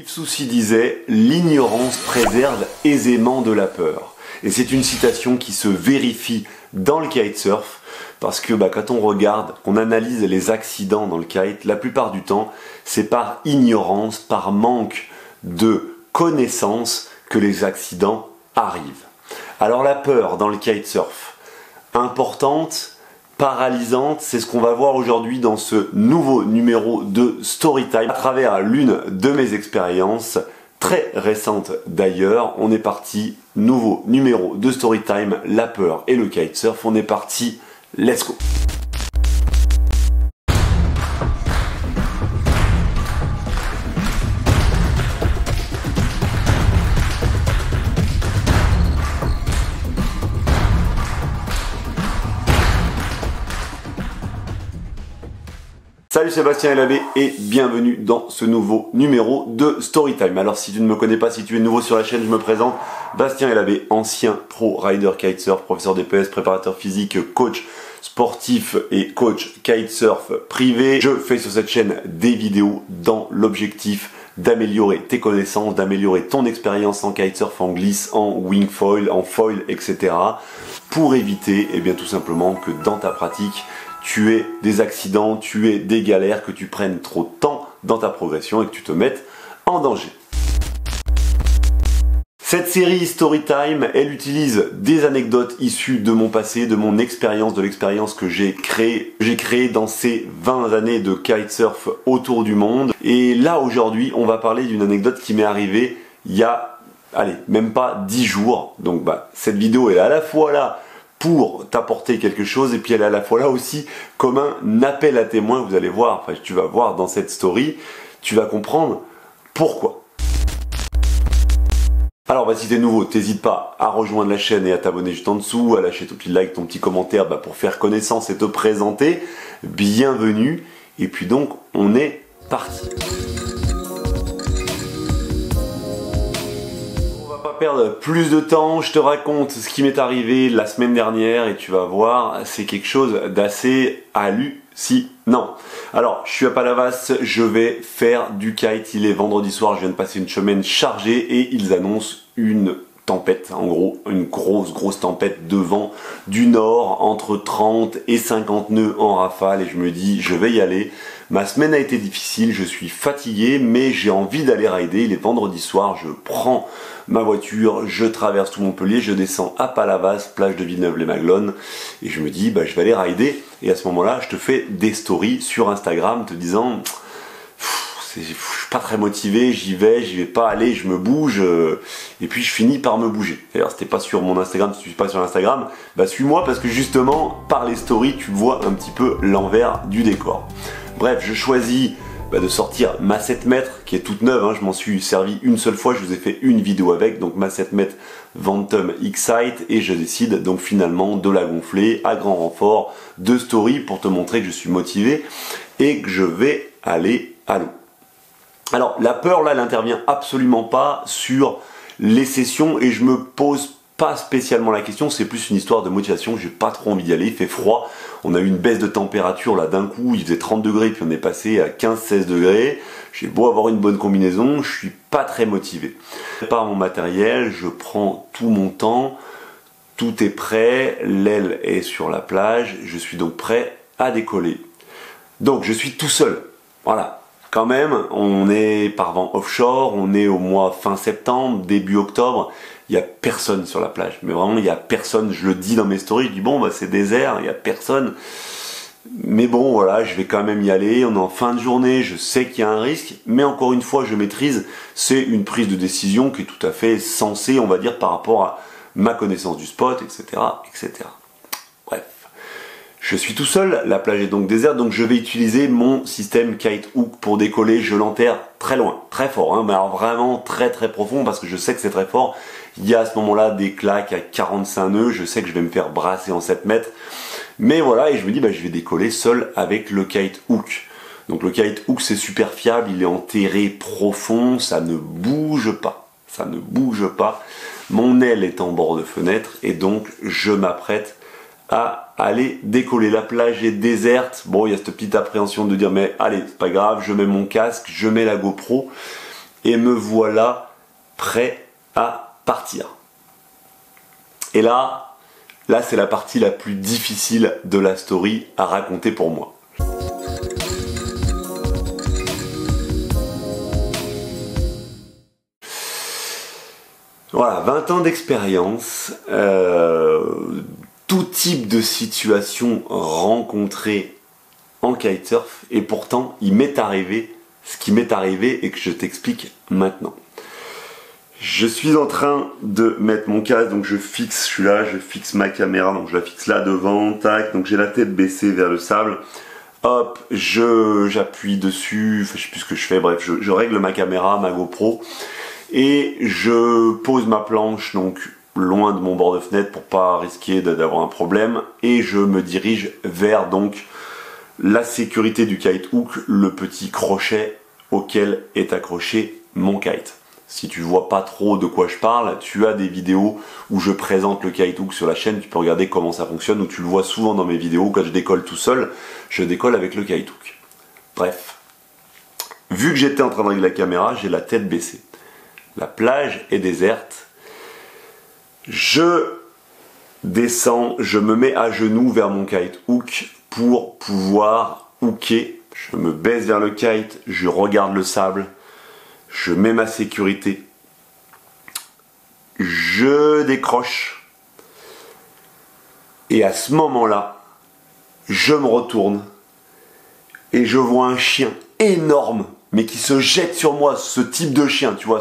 Yves Soucy disait « L'ignorance préserve aisément de la peur ». Et c'est une citation qui se vérifie dans le kitesurf, parce que quand on regarde, qu'on analyse les accidents dans le kite, la plupart du temps, c'est par ignorance, par manque de connaissances que les accidents arrivent. Alors la peur dans le kitesurf, importante, paralysante, c'est ce qu'on va voir aujourd'hui dans ce nouveau numéro de Storytime, à travers l'une de mes expériences, très récente d'ailleurs. On est parti, nouveau numéro de Storytime, la peur et le kitesurf, on est parti, let's go! Salut Sébastien LAB et bienvenue dans ce nouveau numéro de Storytime. Alors si tu ne me connais pas, si tu es nouveau sur la chaîne, je me présente, Bastien LAB, ancien pro rider kitesurf, professeur DPS, préparateur physique, coach sportif et coach kitesurf privé. Je fais sur cette chaîne des vidéos dans l'objectif d'améliorer tes connaissances, d'améliorer ton expérience en kitesurf, en glisse, en wing foil, en foil, etc. pour éviter tout simplement que dans ta pratique, tu aies des accidents, tu aies des galères, que tu prennes trop de temps dans ta progression et que tu te mettes en danger. Cette série Storytime, elle utilise des anecdotes issues de mon passé, de mon expérience, de l'expérience que j'ai créée dans ces 20 années de kitesurf autour du monde. Et là aujourd'hui, on va parler d'une anecdote qui m'est arrivée il y a, même pas 10 jours. Donc cette vidéo elle est à la fois là pour t'apporter quelque chose et puis elle est à la fois là aussi comme un appel à témoin. Vous allez voir, tu vas voir dans cette story, tu vas comprendre pourquoi. Alors si t'es nouveau, t'hésites pas à rejoindre la chaîne et à t'abonner juste en dessous, à lâcher ton petit like, ton petit commentaire pour faire connaissance et te présenter. Bienvenue, et puis donc on est parti. Perdre plus de temps, je te raconte ce qui m'est arrivé la semaine dernière et tu vas voir, c'est quelque chose d'assez hallucinant. Alors, je suis à Palavas, je vais faire du kite, il est vendredi soir, je viens de passer une semaine chargée et ils annoncent une tempête, en gros, une grosse tempête de vent du nord, entre 30 et 50 nœuds en rafale, et je me dis, je vais y aller. Ma semaine a été difficile, je suis fatigué, mais j'ai envie d'aller rider. Il est vendredi soir, je prends ma voiture, je traverse tout Montpellier, je descends à Palavas, plage de Villeneuve-les-Maglones, et je me dis, je vais aller rider. Et à ce moment-là, je te fais des stories sur Instagram te disant, je suis pas très motivé, j'y vais pas, allez, je me bouge, et puis je finis par me bouger. D'ailleurs, si t'es pas sur mon Instagram, si tu suis pas sur Instagram, suis-moi parce que justement, par les stories, tu vois un petit peu l'envers du décor. Bref, je choisis de sortir ma 7 mètres qui est toute neuve, je m'en suis servi une seule fois, je vous ai fait une vidéo avec, donc ma 7 mètres Ventum X-Sight, et je décide donc finalement de la gonfler à grand renfort de story pour te montrer que je suis motivé et que je vais aller à l'eau. Alors la peur là, elle n'intervient absolument pas sur les sessions et je me pose pas spécialement la question, c'est plus une histoire de motivation, j'ai pas trop envie d'y aller, il fait froid, on a eu une baisse de température là d'un coup, il faisait 30 degrés puis on est passé à 15-16 degrés, j'ai beau avoir une bonne combinaison, je suis pas très motivé. Je prépare mon matériel, je prends tout mon temps, tout est prêt, l'aile est sur la plage, je suis donc prêt à décoller. Donc je suis tout seul, voilà. Quand même, on est par vent offshore, on est au mois fin septembre, début octobre, il n'y a personne sur la plage. Mais vraiment, il n'y a personne, je le dis dans mes stories, je dis c'est désert, il n'y a personne. Mais bon, voilà, je vais quand même y aller, on est en fin de journée, je sais qu'il y a un risque, mais encore une fois, je maîtrise, c'est une prise de décision qui est tout à fait sensée, on va dire, par rapport à ma connaissance du spot, etc., etc. Bref. Je suis tout seul, la plage est donc déserte, donc je vais utiliser mon système kite hook pour décoller. Je l'enterre très loin, très fort, mais alors vraiment très profond parce que je sais que c'est très fort. Il y a à ce moment-là des claques à 45 nœuds, je sais que je vais me faire brasser en 7 mètres. Mais voilà, et je me dis, je vais décoller seul avec le kite hook. Donc le kite hook c'est super fiable, il est enterré profond, ça ne bouge pas. Ça ne bouge pas. Mon aile est en bord de fenêtre et donc je m'apprête à aller décoller. La plage est déserte, bon il y a cette petite appréhension de dire mais allez c'est pas grave, je mets mon casque, je mets la GoPro et me voilà prêt à partir. Et là c'est la partie la plus difficile de la story à raconter pour moi. Voilà, 20 ans d'expérience, tout type de situation rencontrée en kitesurf, et pourtant il m'est arrivé ce qui m'est arrivé et que je t'explique maintenant. Je suis en train de mettre mon casque, donc je suis là, je fixe ma caméra, donc je la fixe là devant, tac, donc j'ai la tête baissée vers le sable, hop, j'appuie dessus, enfin, je sais plus ce que je fais, bref, je règle ma caméra, ma GoPro, et je pose ma planche donc loin de mon bord de fenêtre pour pas risquer d'avoir un problème, et je me dirige vers donc la sécurité du kite hook, le petit crochet auquel est accroché mon kite. Si tu vois pas trop de quoi je parle, tu as des vidéos où je présente le kite hook sur la chaîne, tu peux regarder comment ça fonctionne, ou tu le vois souvent dans mes vidéos, quand je décolle tout seul, je décolle avec le kite hook. Bref, vu que j'étais en train de régler la caméra, j'ai la tête baissée. La plage est déserte, je descends, je me mets à genoux vers mon kite hook pour pouvoir hooker. Je me baisse vers le kite, je regarde le sable, je mets ma sécurité, je décroche, et à ce moment-là, je me retourne et je vois un chien énorme, mais qui se jette sur moi, ce type de chien, tu vois,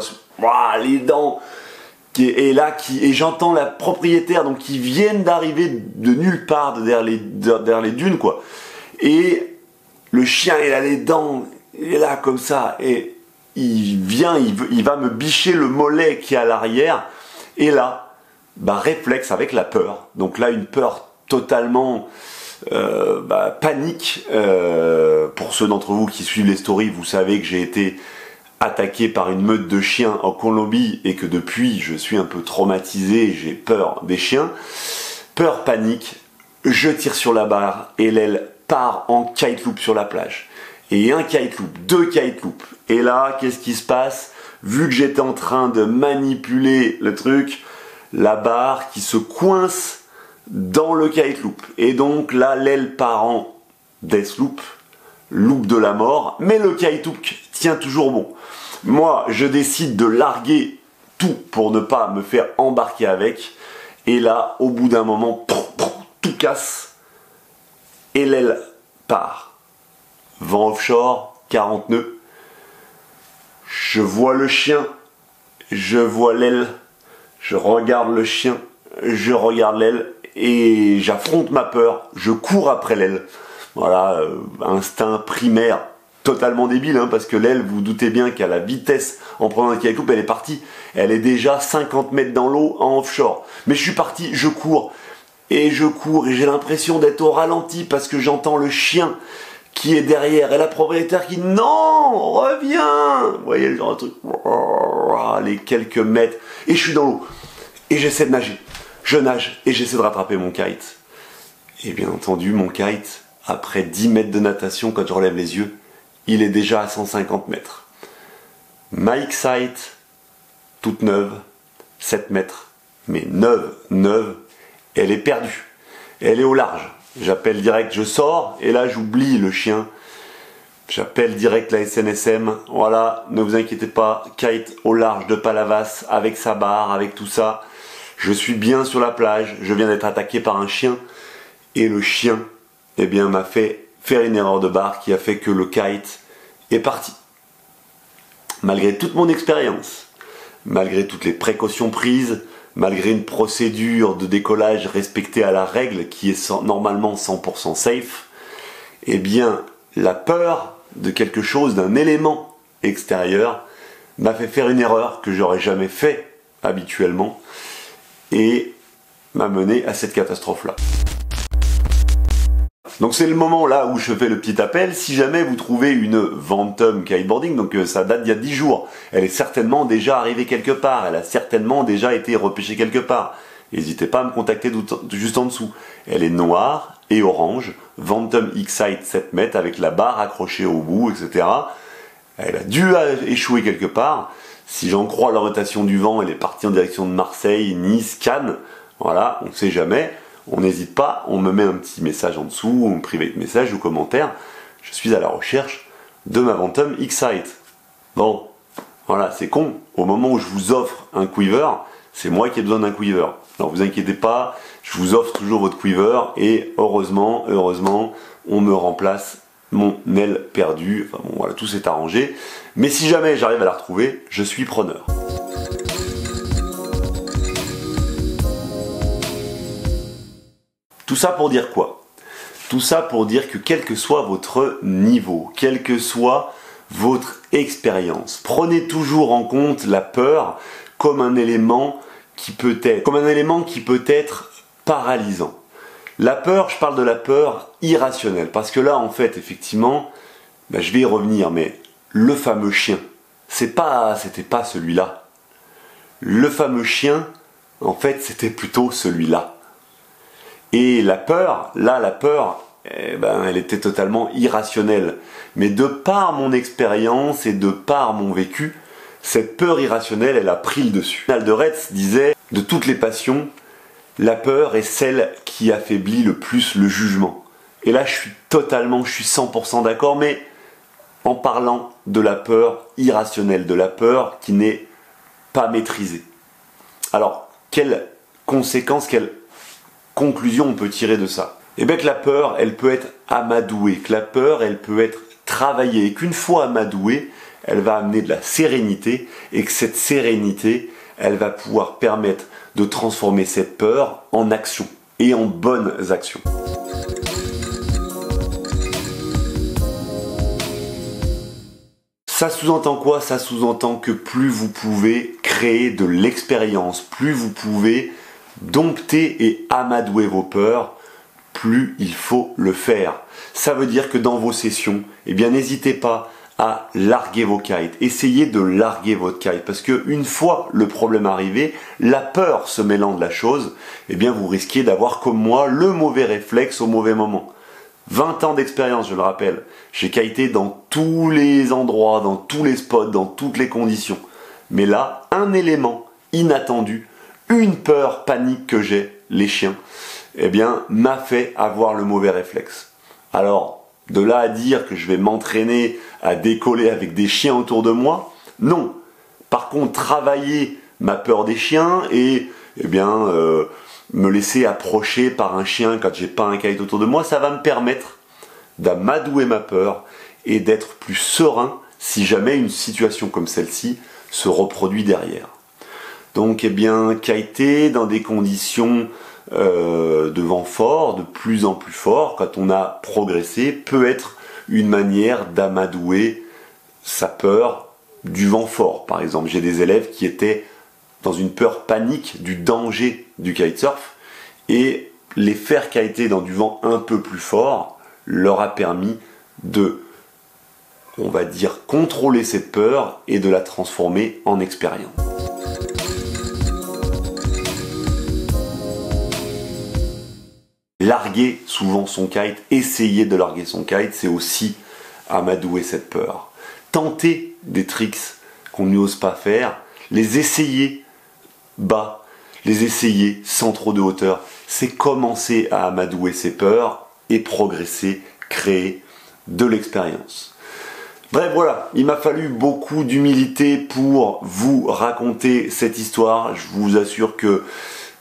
les dents, et j'entends la propriétaire, donc qui viennent d'arriver de nulle part, derrière les dunes, quoi, et le chien, il a les dents, il est là comme ça, et il va me bicher le mollet qui est à l'arrière, et là, réflexe avec la peur, donc là une peur totalement panique, pour ceux d'entre vous qui suivent les stories, vous savez que j'ai été attaqué par une meute de chiens en Colombie, et que depuis je suis un peu traumatisé, j'ai peur des chiens, peur, panique, je tire sur la barre, et l'aile part en kite loop sur la plage. Et un kite loop, deux kite loops. Et là, qu'est-ce qui se passe? Vu que j'étais en train de manipuler le truc, la barre qui se coince dans le kite loop. Et donc là, l'aile part en death loop, loop de la mort, mais le kite hook tient toujours bon. Moi, je décide de larguer tout pour ne pas me faire embarquer avec. Et là, au bout d'un moment, tout casse et l'aile part. Vent offshore, 40 nœuds. Je vois le chien, je vois l'aile, je regarde le chien, je regarde l'aile, et j'affronte ma peur, je cours après l'aile. Voilà, instinct primaire, totalement débile, hein, parce que l'aile, vous, vous doutez bien qu'à la vitesse, en prenant un kite loop, elle est partie. Elle est déjà 50 mètres dans l'eau en offshore. Mais je suis parti, je cours, et j'ai l'impression d'être au ralenti, parce que j'entends le chien qui est derrière, et la propriétaire qui, non, reviens, vous voyez le genre de truc, les quelques mètres, et je suis dans l'eau, et j'essaie de nager, je nage, et j'essaie de rattraper mon kite, et bien entendu, mon kite, après 10 mètres de natation, quand je relève les yeux, il est déjà à 150 mètres. Ma X-Sight, toute neuve, 7 mètres, mais neuve, elle est perdue, elle est au large. J'appelle direct, je sors, et là j'oublie le chien. J'appelle direct la SNSM, voilà, ne vous inquiétez pas, kite au large de Palavas, avec sa barre, avec tout ça. Je suis bien sur la plage, je viens d'être attaqué par un chien, et le chien, eh bien, m'a fait faire une erreur de barre qui a fait que le kite est parti. Malgré toute mon expérience, malgré toutes les précautions prises, malgré une procédure de décollage respectée à la règle qui est normalement 100% safe, eh bien la peur de quelque chose, d'un élément extérieur, m'a fait faire une erreur que j'aurais jamais fait habituellement et m'a mené à cette catastrophe-là. Donc c'est le moment là où je fais le petit appel. Si jamais vous trouvez une Ventum kiteboarding, donc ça date d'il y a 10 jours, elle est certainement déjà arrivée quelque part, elle a certainement déjà été repêchée quelque part. N'hésitez pas à me contacter juste en dessous. Elle est noire et orange, Ventum X-Sight 7 mètres avec la barre accrochée au bout, etc. elle a dû échouer quelque part. Si j'en crois l'orientation du vent, elle est partie en direction de Marseille, Nice, Cannes. Voilà, on ne sait jamais. On n'hésite pas, on me met un petit message en dessous, ou un private message ou commentaire. Je suis à la recherche de ma Bantam X-Sight. Bon, voilà, c'est con. Au moment où je vous offre un quiver, c'est moi qui ai besoin d'un quiver. Alors vous inquiétez pas, je vous offre toujours votre quiver et heureusement, on me remplace mon aile perdue. Enfin bon, voilà, tout s'est arrangé. Mais si jamais j'arrive à la retrouver, je suis preneur. Tout ça pour dire quoi? Tout ça pour dire que quel que soit votre niveau, quelle que soit votre expérience, prenez toujours en compte la peur comme un élément qui peut être paralysant. La peur, je parle de la peur irrationnelle, parce que là, en fait, effectivement, je vais y revenir, mais le fameux chien, c'était pas celui-là. Le fameux chien, en fait, c'était plutôt celui-là. Et la peur, elle était totalement irrationnelle. Mais de par mon expérience et de par mon vécu, cette peur irrationnelle, elle a pris le dessus. Alderetz disait, de toutes les passions, la peur est celle qui affaiblit le plus le jugement. Et là, je suis 100% d'accord, mais en parlant de la peur irrationnelle, de la peur qui n'est pas maîtrisée. Alors, quelles conséquences, quelles conclusions on peut tirer de ça? Eh bien que la peur, elle peut être amadouée, que la peur, elle peut être travaillée, et qu'une fois amadouée, elle va amener de la sérénité, et que cette sérénité, elle va pouvoir permettre de transformer cette peur en action, et en bonnes actions. Ça sous-entend quoi? Ça sous-entend que plus vous pouvez créer de l'expérience, plus vous pouvez dompter et amadouer vos peurs, plus il faut le faire. Ça veut dire que dans vos sessions, eh bien n'hésitez pas à larguer vos kites. Essayez de larguer votre kite, parce que une fois le problème arrivé, la peur se mêlant de la chose, eh bien vous risquez d'avoir comme moi le mauvais réflexe au mauvais moment. 20 ans d'expérience, je le rappelle. J'ai kité dans tous les endroits, dans tous les spots, dans toutes les conditions. Mais là, un élément inattendu, une peur panique que j'ai, les chiens, eh bien, m'a fait avoir le mauvais réflexe. Alors, de là à dire que je vais m'entraîner à décoller avec des chiens autour de moi, non. Par contre, travailler ma peur des chiens et me laisser approcher par un chien quand j'ai pas un kite autour de moi, ça va me permettre d'amadouer ma peur et d'être plus serein si jamais une situation comme celle-ci se reproduit derrière. Donc, kiter dans des conditions de vent fort, de plus en plus fort, quand on a progressé, peut être une manière d'amadouer sa peur du vent fort. Par exemple, j'ai des élèves qui étaient dans une peur panique du danger du kitesurf, et les faire kiter dans du vent un peu plus fort leur a permis de, on va dire, contrôler cette peur et de la transformer en expérience. Larguer souvent son kite, essayer de larguer son kite, c'est aussi amadouer cette peur. Tenter des tricks qu'on n'ose pas faire, les essayer bas, les essayer sans trop de hauteur, c'est commencer à amadouer ses peurs et progresser, créer de l'expérience. Bref, voilà, il m'a fallu beaucoup d'humilité pour vous raconter cette histoire. Je vous assure que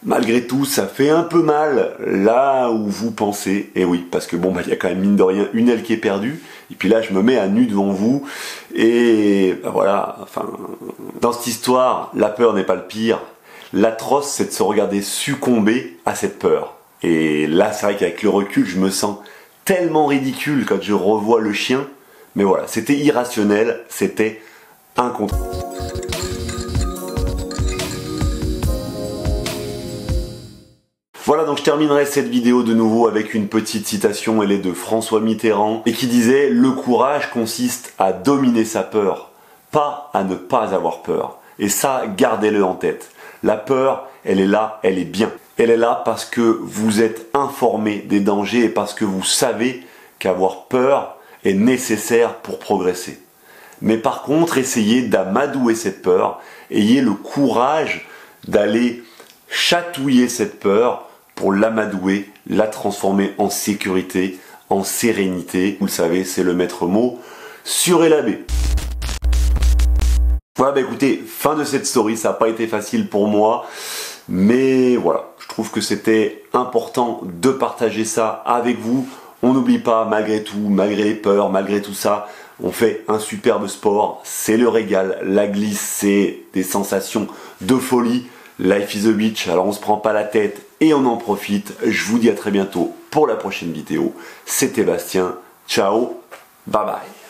malgré tout, ça fait un peu mal là où vous pensez. Et oui, parce que il y a quand même mine de rien une aile qui est perdue. Et puis là, je me mets à nu devant vous. Et voilà, dans cette histoire, la peur n'est pas le pire. L'atroce, c'est de se regarder succomber à cette peur. Et là, c'est vrai qu'avec le recul, je me sens tellement ridicule quand je revois le chien. Mais voilà, c'était irrationnel, c'était incontrôlable. Voilà, donc je terminerai cette vidéo de nouveau avec une petite citation, elle est de François Mitterrand, et qui disait « Le courage consiste à dominer sa peur, pas à ne pas avoir peur. » Et ça, gardez-le en tête. La peur, elle est là, elle est bien. Elle est là parce que vous êtes informé des dangers et parce que vous savez qu'avoir peur est nécessaire pour progresser. Mais par contre, essayez d'amadouer cette peur, ayez le courage d'aller chatouiller cette peur pour l'amadouer, la transformer en sécurité, en sérénité. Vous le savez, c'est le maître mot sur Elabé. Voilà, bah écoutez, fin de cette story, ça n'a pas été facile pour moi, mais voilà, je trouve que c'était important de partager ça avec vous. On n'oublie pas, malgré tout, malgré les peurs, malgré tout ça, on fait un superbe sport, c'est le régal, la glisse, c'est des sensations de folie. Life is a beach, alors on se prend pas la tête et on en profite. Je vous dis à très bientôt pour la prochaine vidéo. C'était Bastien, ciao, bye bye.